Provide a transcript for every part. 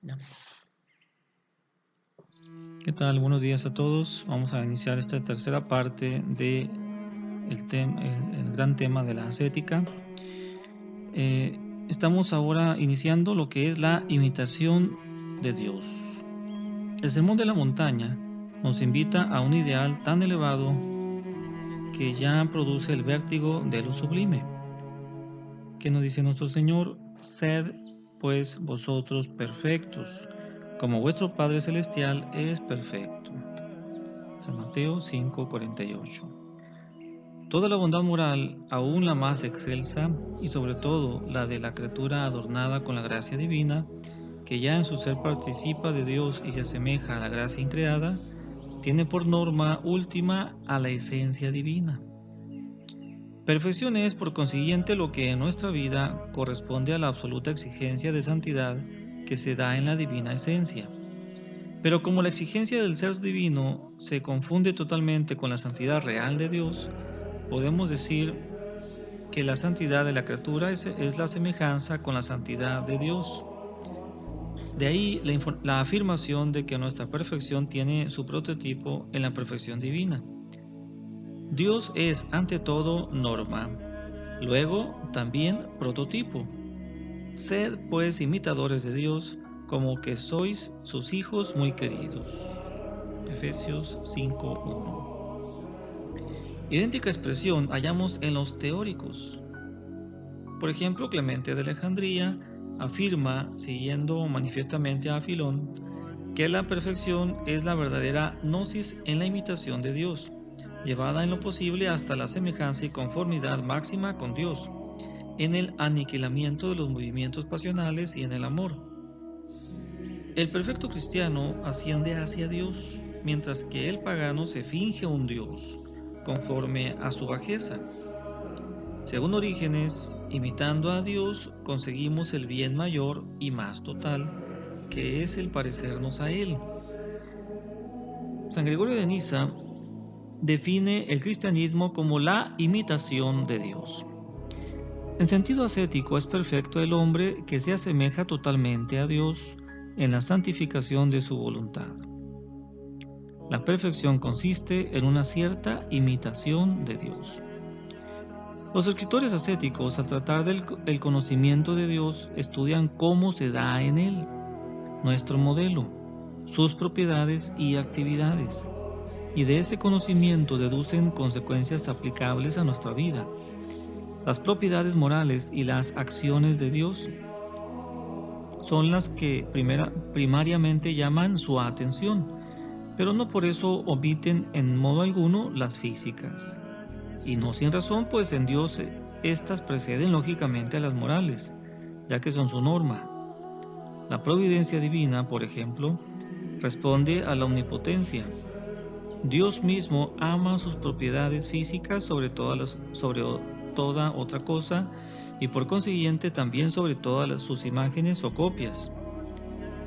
Ya. ¿Qué tal? Buenos días a todos. Vamos a iniciar esta tercera parte de el gran tema de la ascética. Estamos ahora iniciando lo que es la imitación de Dios. El Sermón de la Montaña nos invita a un ideal tan elevado que ya produce el vértigo de lo sublime. ¿Qué nos dice nuestro Señor? Sed pues vosotros perfectos, como vuestro Padre Celestial es perfecto. San Mateo 5:48. Toda la bondad moral, aún la más excelsa, y sobre todo la de la criatura adornada con la gracia divina, que ya en su ser participa de Dios y se asemeja a la gracia increada, tiene por norma última a la esencia divina. Perfección es, por consiguiente, lo que en nuestra vida corresponde a la absoluta exigencia de santidad que se da en la divina esencia. Pero como la exigencia del ser divino se confunde totalmente con la santidad real de Dios, podemos decir que la santidad de la criatura es la semejanza con la santidad de Dios. De ahí la afirmación de que nuestra perfección tiene su prototipo en la perfección divina. Dios es ante todo norma, luego también prototipo. Sed pues imitadores de Dios, como que sois sus hijos muy queridos. Efesios 5:1. Idéntica expresión hallamos en los teóricos. Por ejemplo, Clemente de Alejandría afirma, siguiendo manifiestamente a Filón, que la perfección es la verdadera gnosis en la imitación de Dios, llevada en lo posible hasta la semejanza y conformidad máxima con Dios, en el aniquilamiento de los movimientos pasionales y en el amor. El perfecto cristiano asciende hacia Dios, mientras que el pagano se finge un Dios, conforme a su bajeza. Según Orígenes, imitando a Dios, conseguimos el bien mayor y más total, que es el parecernos a Él. San Gregorio de Niza define el cristianismo como la imitación de Dios. En sentido ascético es perfecto el hombre que se asemeja totalmente a Dios en la santificación de su voluntad. La perfección consiste en una cierta imitación de Dios. Los escritores ascéticos, al tratar del conocimiento de Dios, estudian cómo se da en Él, nuestro modelo, sus propiedades y actividades, y de ese conocimiento deducen consecuencias aplicables a nuestra vida. Las propiedades morales y las acciones de Dios son las que primariamente llaman su atención, pero no por eso omiten en modo alguno las físicas. Y no sin razón, pues en Dios estas preceden lógicamente a las morales, ya que son su norma. La providencia divina, por ejemplo, responde a la omnipotencia. Dios mismo ama sus propiedades físicas sobre toda otra cosa y por consiguiente también sobre todas sus imágenes o copias.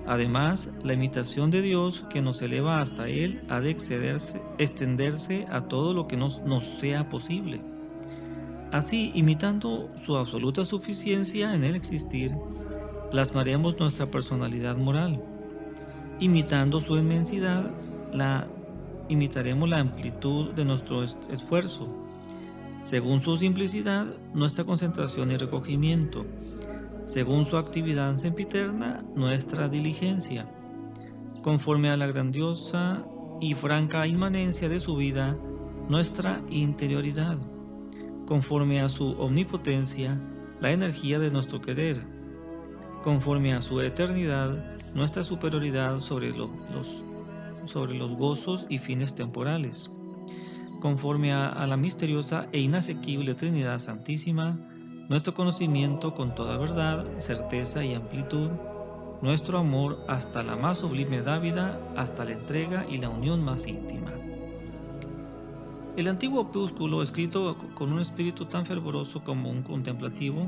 Además, la imitación de Dios que nos eleva hasta Él ha de extenderse a todo lo que nos sea posible. Así, imitando su absoluta suficiencia en el existir, plasmaremos nuestra personalidad moral. Imitando su inmensidad, imitaremos la amplitud de nuestro esfuerzo. Según su simplicidad, nuestra concentración y recogimiento. Según su actividad sempiterna, nuestra diligencia. Conforme a la grandiosa y franca inmanencia de su vida, nuestra interioridad. Conforme a su omnipotencia, la energía de nuestro querer, conforme a su eternidad, nuestra superioridad sobre los gozos y fines temporales, conforme a la misteriosa e inasequible Trinidad Santísima, nuestro conocimiento con toda verdad, certeza y amplitud, nuestro amor hasta la más sublime dávida, hasta la entrega y la unión más íntima. El antiguo opúsculo, escrito con un espíritu tan fervoroso como un contemplativo,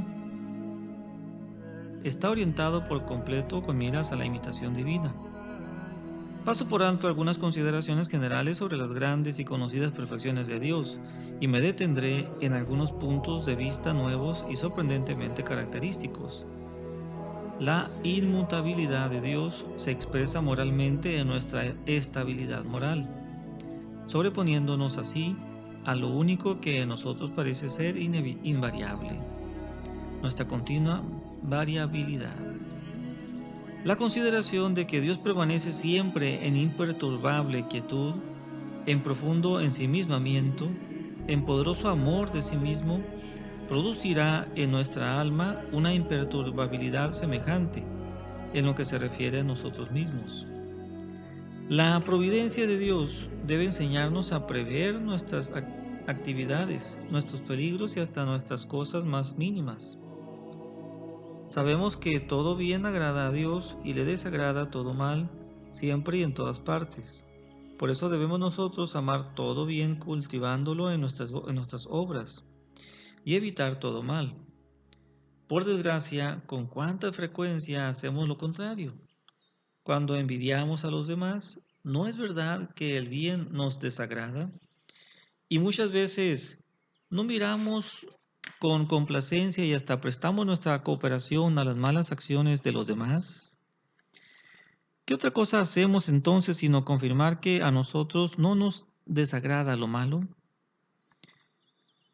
está orientado por completo con miras a la imitación divina. Paso por alto algunas consideraciones generales sobre las grandes y conocidas perfecciones de Dios, y me detendré en algunos puntos de vista nuevos y sorprendentemente característicos. La inmutabilidad de Dios se expresa moralmente en nuestra estabilidad moral, sobreponiéndonos así a lo único que en nosotros parece ser invariable, nuestra continua variabilidad. La consideración de que Dios permanece siempre en imperturbable quietud, en profundo ensimismamiento, en poderoso amor de sí mismo, producirá en nuestra alma una imperturbabilidad semejante en lo que se refiere a nosotros mismos. La providencia de Dios debe enseñarnos a prever nuestras actividades, nuestros peligros y hasta nuestras cosas más mínimas. Sabemos que todo bien agrada a Dios y le desagrada todo mal, siempre y en todas partes. Por eso debemos nosotros amar todo bien cultivándolo en nuestras obras y evitar todo mal. Por desgracia, con cuánta frecuencia hacemos lo contrario. Cuando envidiamos a los demás, ¿no es verdad que el bien nos desagrada? Y muchas veces no miramos con complacencia y hasta prestamos nuestra cooperación a las malas acciones de los demás. ¿Qué otra cosa hacemos entonces sino confirmar que a nosotros no nos desagrada lo malo?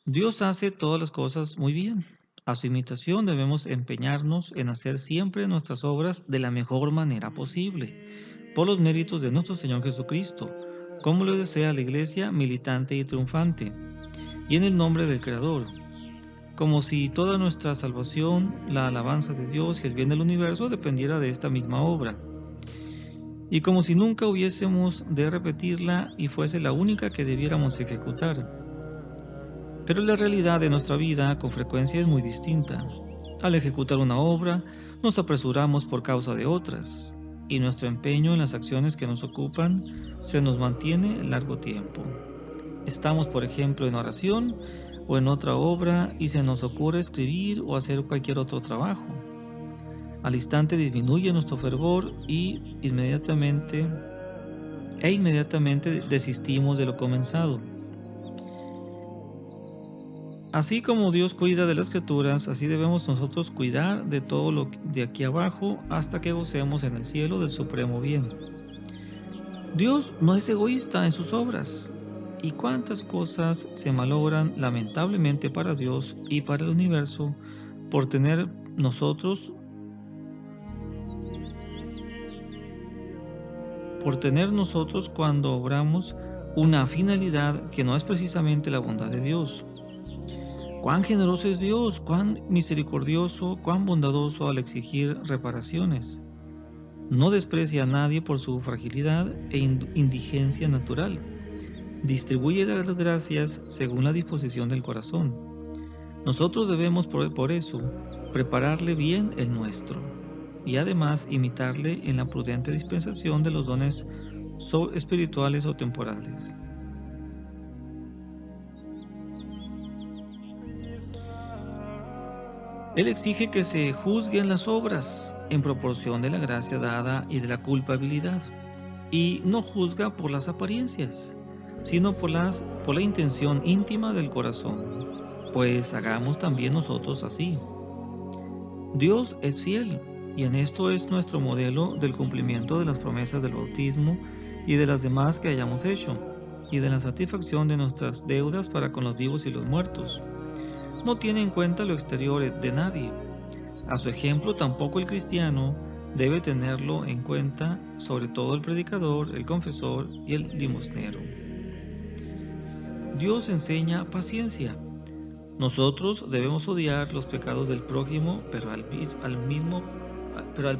Dios hace todas las cosas muy bien. A su imitación debemos empeñarnos en hacer siempre nuestras obras de la mejor manera posible, por los méritos de nuestro Señor Jesucristo, como lo desea la Iglesia militante y triunfante, y en el nombre del Creador, como si toda nuestra salvación, la alabanza de Dios y el bien del universo dependiera de esta misma obra, y como si nunca hubiésemos de repetirla y fuese la única que debiéramos ejecutar. Pero la realidad de nuestra vida con frecuencia es muy distinta. Al ejecutar una obra, nos apresuramos por causa de otras, y nuestro empeño en las acciones que nos ocupan se nos mantiene largo tiempo. Estamos, por ejemplo, en oración o en otra obra y se nos ocurre escribir o hacer cualquier otro trabajo. Al instante disminuye nuestro fervor y inmediatamente desistimos de lo comenzado. Así como Dios cuida de las criaturas, así debemos nosotros cuidar de todo lo de aquí abajo hasta que gocemos en el cielo del supremo bien. Dios no es egoísta en sus obras. ¿Y cuántas cosas se malogran lamentablemente para Dios y para el universo por tener nosotros cuando obramos una finalidad que no es precisamente la bondad de Dios? Cuán generoso es Dios, cuán misericordioso, cuán bondadoso al exigir reparaciones. No desprecia a nadie por su fragilidad e indigencia natural. Distribuye las gracias según la disposición del corazón. Nosotros debemos por eso prepararle bien el nuestro y además imitarle en la prudente dispensación de los dones espirituales o temporales. Él exige que se juzguen las obras en proporción de la gracia dada y de la culpabilidad, y no juzga por las apariencias, sino por la intención íntima del corazón, pues hagamos también nosotros así. Dios es fiel, y en esto es nuestro modelo del cumplimiento de las promesas del bautismo y de las demás que hayamos hecho, y de la satisfacción de nuestras deudas para con los vivos y los muertos. No tiene en cuenta lo exterior de nadie. A su ejemplo, tampoco el cristiano debe tenerlo en cuenta, sobre todo el predicador, el confesor y el limosnero. Dios enseña paciencia. Nosotros debemos odiar los pecados del prójimo, pero al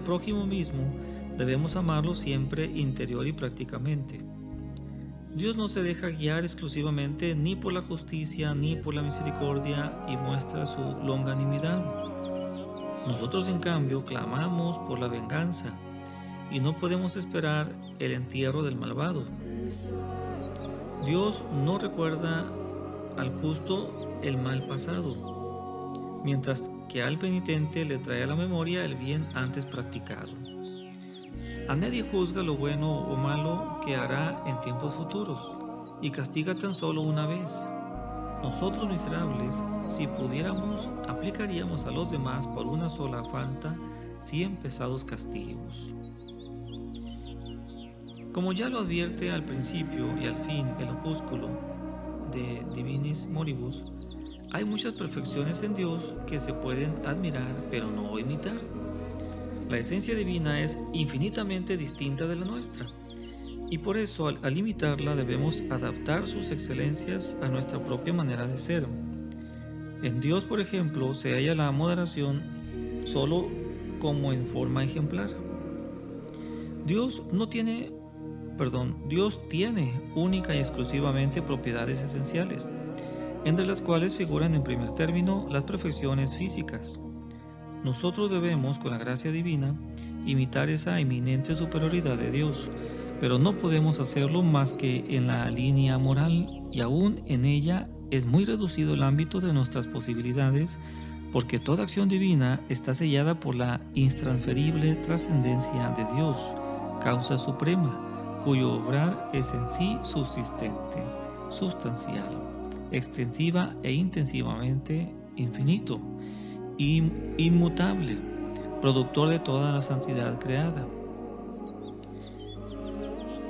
prójimo mismo debemos amarlo siempre interior y prácticamente. Dios no se deja guiar exclusivamente ni por la justicia ni por la misericordia y muestra su longanimidad. Nosotros, en cambio, clamamos por la venganza y no podemos esperar el entierro del malvado. Dios no recuerda al justo el mal pasado, mientras que al penitente le trae a la memoria el bien antes practicado. A nadie juzga lo bueno o malo que hará en tiempos futuros, y castiga tan solo una vez. Nosotros miserables, si pudiéramos, aplicaríamos a los demás por una sola falta 100 pesados castigos. Como ya lo advierte al principio y al fin el opúsculo de Divinis Moribus, hay muchas perfecciones en Dios que se pueden admirar pero no imitar. La esencia divina es infinitamente distinta de la nuestra, y por eso al imitarla debemos adaptar sus excelencias a nuestra propia manera de ser. En Dios, por ejemplo, se halla la moderación solo como en forma ejemplar. Dios tiene única y exclusivamente propiedades esenciales, entre las cuales figuran en primer término las perfecciones físicas. Nosotros debemos, con la gracia divina, imitar esa eminente superioridad de Dios, pero no podemos hacerlo más que en la línea moral, y aún en ella es muy reducido el ámbito de nuestras posibilidades, porque toda acción divina está sellada por la intransferible trascendencia de Dios, causa suprema, cuyo obrar es en sí subsistente, sustancial, extensiva e intensivamente infinito, inmutable, productor de toda la santidad creada.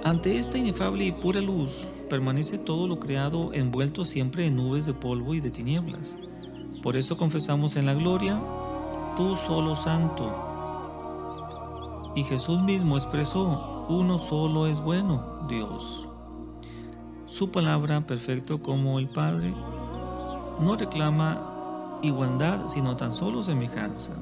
Ante esta inefable y pura luz, permanece todo lo creado envuelto siempre en nubes de polvo y de tinieblas. Por eso confesamos en la gloria, tú solo santo. Y Jesús mismo expresó, uno solo es bueno, Dios. Su palabra, perfecto como el Padre, no reclama igualdad, sino tan solo semejanza.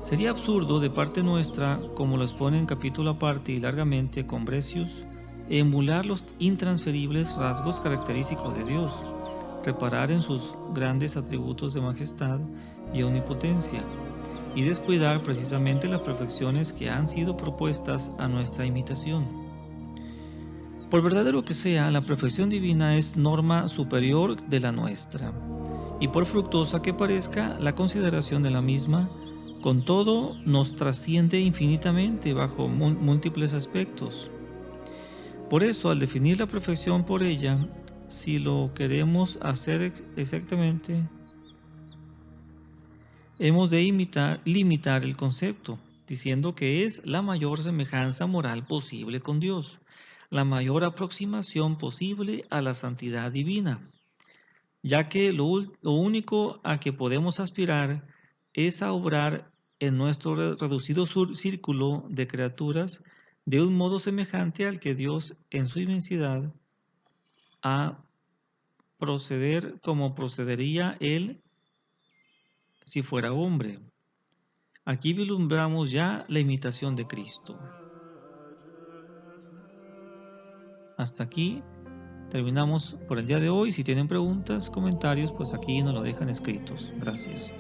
Sería absurdo de parte nuestra, como lo expone en capítulo aparte y largamente con Brecius, emular los intransferibles rasgos característicos de Dios, reparar en sus grandes atributos de majestad y omnipotencia, y descuidar precisamente las perfecciones que han sido propuestas a nuestra imitación. Por verdadero que sea, la perfección divina es norma superior de la nuestra, y por fructuosa que parezca, la consideración de la misma, con todo, nos trasciende infinitamente bajo múltiples aspectos. Por eso, al definir la perfección por ella, si lo queremos hacer exactamente, hemos de limitar el concepto, diciendo que es la mayor semejanza moral posible con Dios, la mayor aproximación posible a la santidad divina, ya que lo único a que podemos aspirar es a obrar en nuestro reducido círculo de criaturas de un modo semejante al que Dios en su inmensidad a proceder como procedería Él si fuera hombre. Aquí vislumbramos ya la imitación de Cristo. Hasta aquí terminamos por el día de hoy. Si tienen preguntas, comentarios, pues aquí nos lo dejan escritos. Gracias.